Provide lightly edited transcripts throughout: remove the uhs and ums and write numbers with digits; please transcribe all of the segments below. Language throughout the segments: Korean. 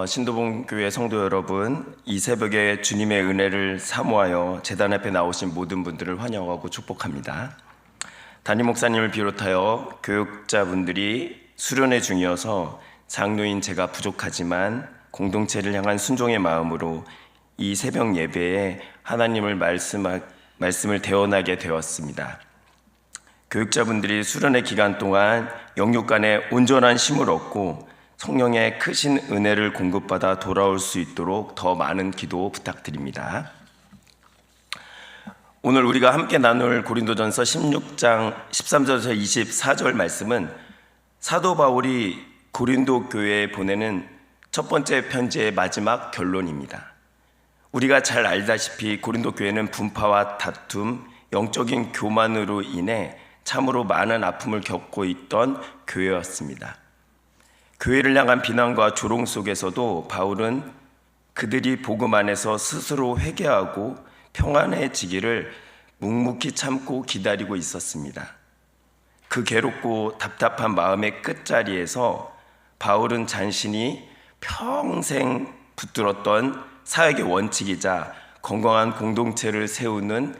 신도봉 교회 성도 여러분, 이 새벽에 주님의 은혜를 사모하여 제단 앞에 나오신 모든 분들을 환영하고 축복합니다. 담임 목사님을 비롯하여 교육자분들이 수련회 중이어서 장로인 제가 부족하지만 공동체를 향한 순종의 마음으로 이 새벽 예배에 하나님을 말씀을 대언하게 되었습니다. 교육자분들이 수련회 기간 동안 영육 간에 온전한 힘을 얻고 성령의 크신 은혜를 공급받아 돌아올 수 있도록 더 많은 기도 부탁드립니다. 오늘 우리가 함께 나눌 고린도전서 16장 13절에서 24절 말씀은 사도 바울이 고린도 교회에 보내는 첫 번째 편지의 마지막 결론입니다. 우리가 잘 알다시피 고린도 교회는 분파와 다툼, 영적인 교만으로 인해 참으로 많은 아픔을 겪고 있던 교회였습니다. 교회를 향한 비난과 조롱 속에서도 바울은 그들이 복음 안에서 스스로 회개하고 평안해지기를 묵묵히 참고 기다리고 있었습니다. 그 괴롭고 답답한 마음의 끝자리에서 바울은 자신이 평생 붙들었던 사역의 원칙이자 건강한 공동체를 세우는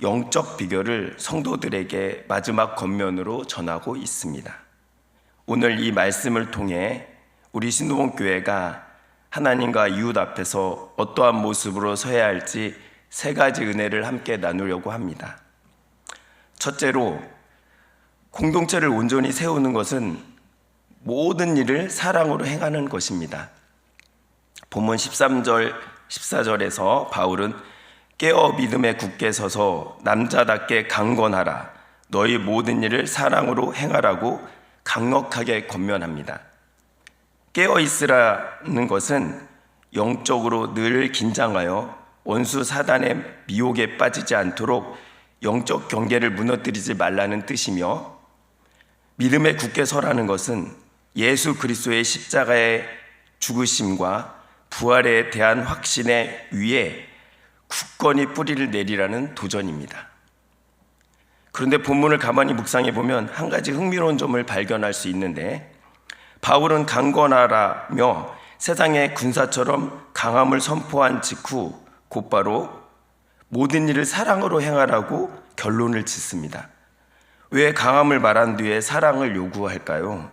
영적 비결을 성도들에게 마지막 권면으로 전하고 있습니다. 오늘 이 말씀을 통해 우리 신도봉 교회가 하나님과 이웃 앞에서 어떠한 모습으로 서야 할지 세 가지 은혜를 함께 나누려고 합니다. 첫째로, 공동체를 온전히 세우는 것은 모든 일을 사랑으로 행하는 것입니다. 본문 13절, 14절에서 바울은 깨어 믿음에 굳게 서서 남자답게 강건하라, 너희 모든 일을 사랑으로 행하라고 강력하게 권면합니다. 깨어있으라는 것은 영적으로 늘 긴장하여 원수 사단의 미혹에 빠지지 않도록 영적 경계를 무너뜨리지 말라는 뜻이며, 믿음에 굳게 서라는 것은 예수 그리스도의 십자가의 죽으심과 부활에 대한 확신에 위에 굳건히 뿌리를 내리라는 도전입니다. 그런데 본문을 가만히 묵상해 보면 한 가지 흥미로운 점을 발견할 수 있는데, 바울은 강건하라며 세상의 군사처럼 강함을 선포한 직후 곧바로 모든 일을 사랑으로 행하라고 결론을 짓습니다. 왜 강함을 말한 뒤에 사랑을 요구할까요?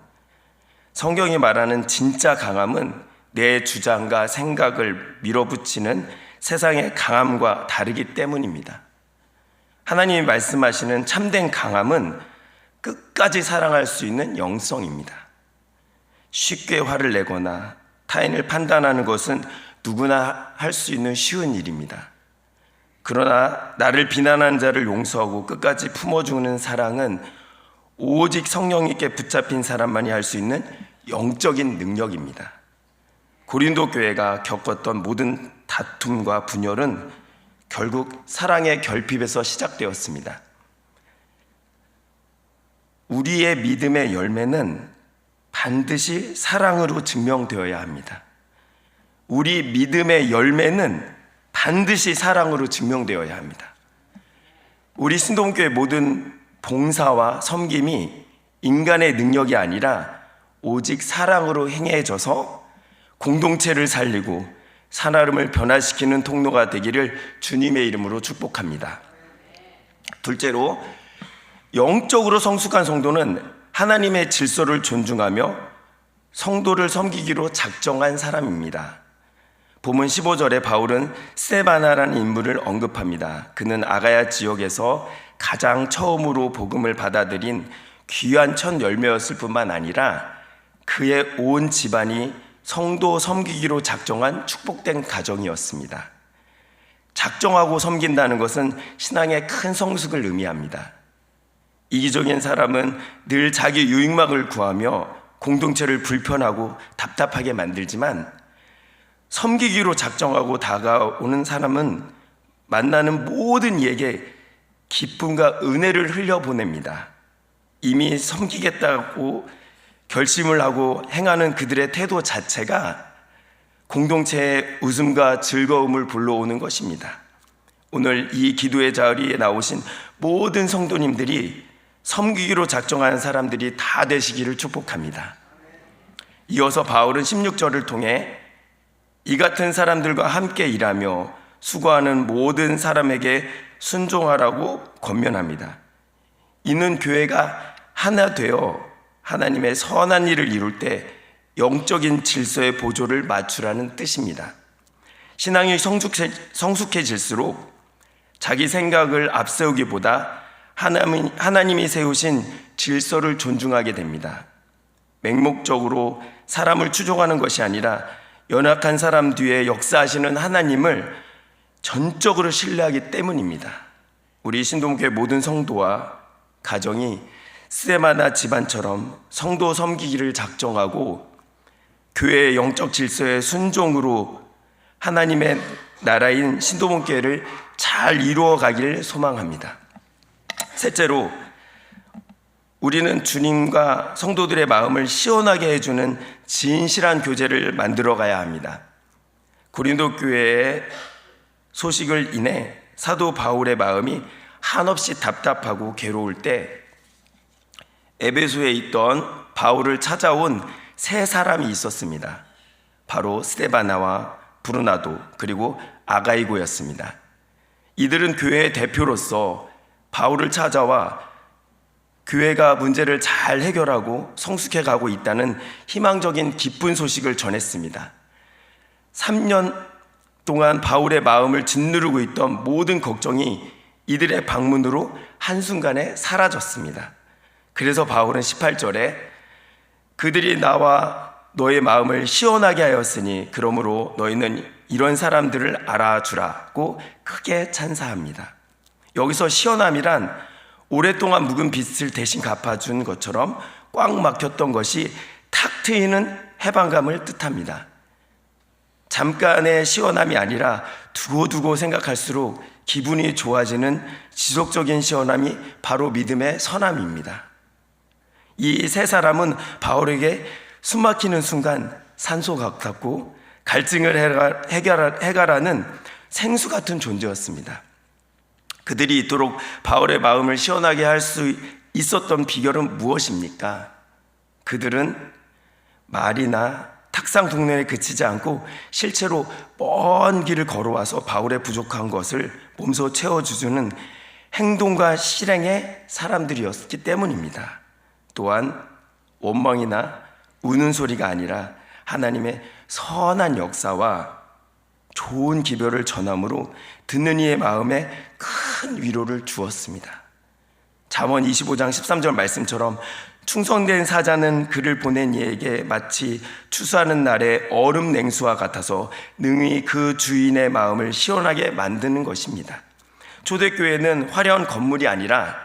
성경이 말하는 진짜 강함은 내 주장과 생각을 밀어붙이는 세상의 강함과 다르기 때문입니다. 하나님이 말씀하시는 참된 강함은 끝까지 사랑할 수 있는 영성입니다. 쉽게 화를 내거나 타인을 판단하는 것은 누구나 할 수 있는 쉬운 일입니다. 그러나 나를 비난한 자를 용서하고 끝까지 품어주는 사랑은 오직 성령님께 붙잡힌 사람만이 할 수 있는 영적인 능력입니다. 고린도 교회가 겪었던 모든 다툼과 분열은 결국 사랑의 결핍에서 시작되었습니다. 우리의 믿음의 열매는 반드시 사랑으로 증명되어야 합니다. 우리 믿음의 열매는 반드시 사랑으로 증명되어야 합니다. 우리 신동교회 모든 봉사와 섬김이 인간의 능력이 아니라 오직 사랑으로 행해져서 공동체를 살리고 사람을 변화시키는 통로가 되기를 주님의 이름으로 축복합니다. 둘째로, 영적으로 성숙한 성도는 하나님의 질서를 존중하며 성도를 섬기기로 작정한 사람입니다. 본문 15절에 바울은 스데바나라는 인물을 언급합니다. 그는 아가야 지역에서 가장 처음으로 복음을 받아들인 귀한 첫 열매였을 뿐만 아니라 그의 온 집안이 성도 섬기기로 작정한 축복된 가정이었습니다. 작정하고 섬긴다는 것은 신앙의 큰 성숙을 의미합니다. 이기적인 사람은 늘 자기 유익만을 구하며 공동체를 불편하고 답답하게 만들지만, 섬기기로 작정하고 다가오는 사람은 만나는 모든 이에게 기쁨과 은혜를 흘려보냅니다. 이미 섬기겠다고 결심을 하고 행하는 그들의 태도 자체가 공동체의 웃음과 즐거움을 불러오는 것입니다. 오늘 이 기도의 자리에 나오신 모든 성도님들이 섬기기로 작정한 사람들이 다 되시기를 축복합니다. 이어서 바울은 16절을 통해 이 같은 사람들과 함께 일하며 수고하는 모든 사람에게 순종하라고 권면합니다. 이는 교회가 하나 되어 하나님의 선한 일을 이룰 때 영적인 질서의 보조를 맞추라는 뜻입니다. 신앙이 성숙해질수록 자기 생각을 앞세우기보다 하나님이 세우신 질서를 존중하게 됩니다. 맹목적으로 사람을 추종하는 것이 아니라 연약한 사람 뒤에 역사하시는 하나님을 전적으로 신뢰하기 때문입니다. 우리 신동교회 모든 성도와 가정이 스데바나 집안처럼 성도 섬기기를 작정하고 교회의 영적 질서의 순종으로 하나님의 나라인 신도몬교회를 잘 이루어 가기를 소망합니다. 셋째로, 우리는 주님과 성도들의 마음을 시원하게 해주는 진실한 교제를 만들어 가야 합니다. 고린도 교회의 소식을 인해 사도 바울의 마음이 한없이 답답하고 괴로울 때 에베소에 있던 바울을 찾아온 세 사람이 있었습니다. 바로 스데바나와 브루나도 그리고 아가이고였습니다. 이들은 교회의 대표로서 바울을 찾아와 교회가 문제를 잘 해결하고 성숙해 가고 있다는 희망적인 기쁜 소식을 전했습니다. 3년 동안 바울의 마음을 짓누르고 있던 모든 걱정이 이들의 방문으로 한순간에 사라졌습니다. 그래서 바울은 18절에 그들이 나와 너의 마음을 시원하게 하였으니 그러므로 너희는 이런 사람들을 알아주라고 크게 찬사합니다. 여기서 시원함이란 오랫동안 묵은 빚을 대신 갚아준 것처럼 꽉 막혔던 것이 탁 트이는 해방감을 뜻합니다. 잠깐의 시원함이 아니라 두고두고 생각할수록 기분이 좋아지는 지속적인 시원함이 바로 믿음의 선함입니다. 이 세 사람은 바울에게 숨막히는 순간 산소 같았고 갈증을 해결하는 생수 같은 존재였습니다. 그들이 이토록 바울의 마음을 시원하게 할 수 있었던 비결은 무엇입니까? 그들은 말이나 탁상 동네에 그치지 않고 실제로 먼 길을 걸어와서 바울의 부족한 것을 몸소 채워주는 행동과 실행의 사람들이었기 때문입니다. 또한 원망이나 우는 소리가 아니라 하나님의 선한 역사와 좋은 기별을 전함으로 듣는 이의 마음에 큰 위로를 주었습니다. 잠언 25장 13절 말씀처럼 충성된 사자는 그를 보낸 이에게 마치 추수하는 날의 얼음 냉수와 같아서 능히 그 주인의 마음을 시원하게 만드는 것입니다. 초대교회는 화려한 건물이 아니라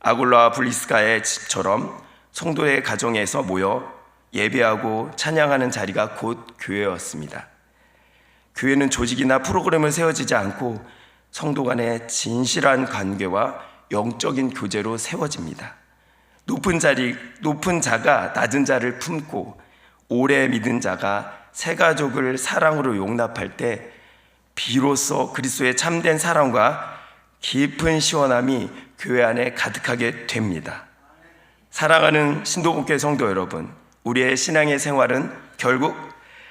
아굴라와 블리스가의 집처럼 성도의 가정에서 모여 예배하고 찬양하는 자리가 곧 교회였습니다. 교회는 조직이나 프로그램을 세워지지 않고 성도 간의 진실한 관계와 영적인 교제로 세워집니다. 높은 자가 낮은 자를 품고 오래 믿은 자가 새 가족을 사랑으로 용납할 때 비로소 그리스도의 참된 사랑과 깊은 시원함이 교회 안에 가득하게 됩니다. 사랑하는 신도국회 성도 여러분, 우리의 신앙의 생활은 결국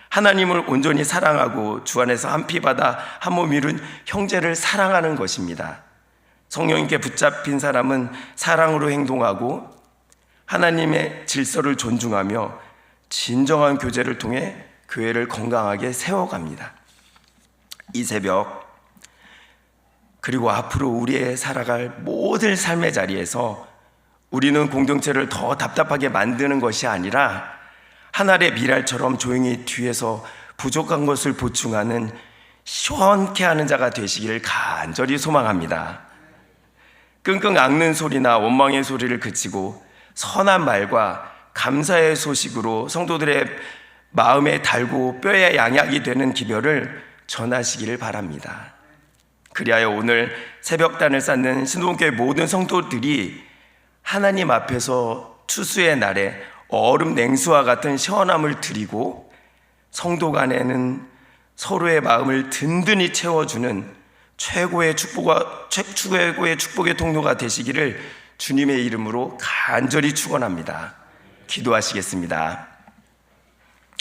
하나님을 온전히 사랑하고 주 안에서 한 피 받아 한 몸 이룬 형제를 사랑하는 것입니다. 성령님께 붙잡힌 사람은 사랑으로 행동하고 하나님의 질서를 존중하며 진정한 교제를 통해 교회를 건강하게 세워갑니다. 이 새벽 그리고 앞으로 우리의 살아갈 모든 삶의 자리에서 우리는 공동체를 더 답답하게 만드는 것이 아니라 하늘의 미랄처럼 조용히 뒤에서 부족한 것을 보충하는 시원케 하는 자가 되시기를 간절히 소망합니다. 끙끙 앓는 소리나 원망의 소리를 그치고 선한 말과 감사의 소식으로 성도들의 마음에 달고 뼈에 양약이 되는 기별을 전하시기를 바랍니다. 그리하여 오늘 새벽단을 쌓는 신동교회 모든 성도들이 하나님 앞에서 추수의 날에 얼음 냉수와 같은 시원함을 드리고 성도 간에는 서로의 마음을 든든히 채워주는 최고의 축복의 통로가 되시기를 주님의 이름으로 간절히 축원합니다. 기도하시겠습니다.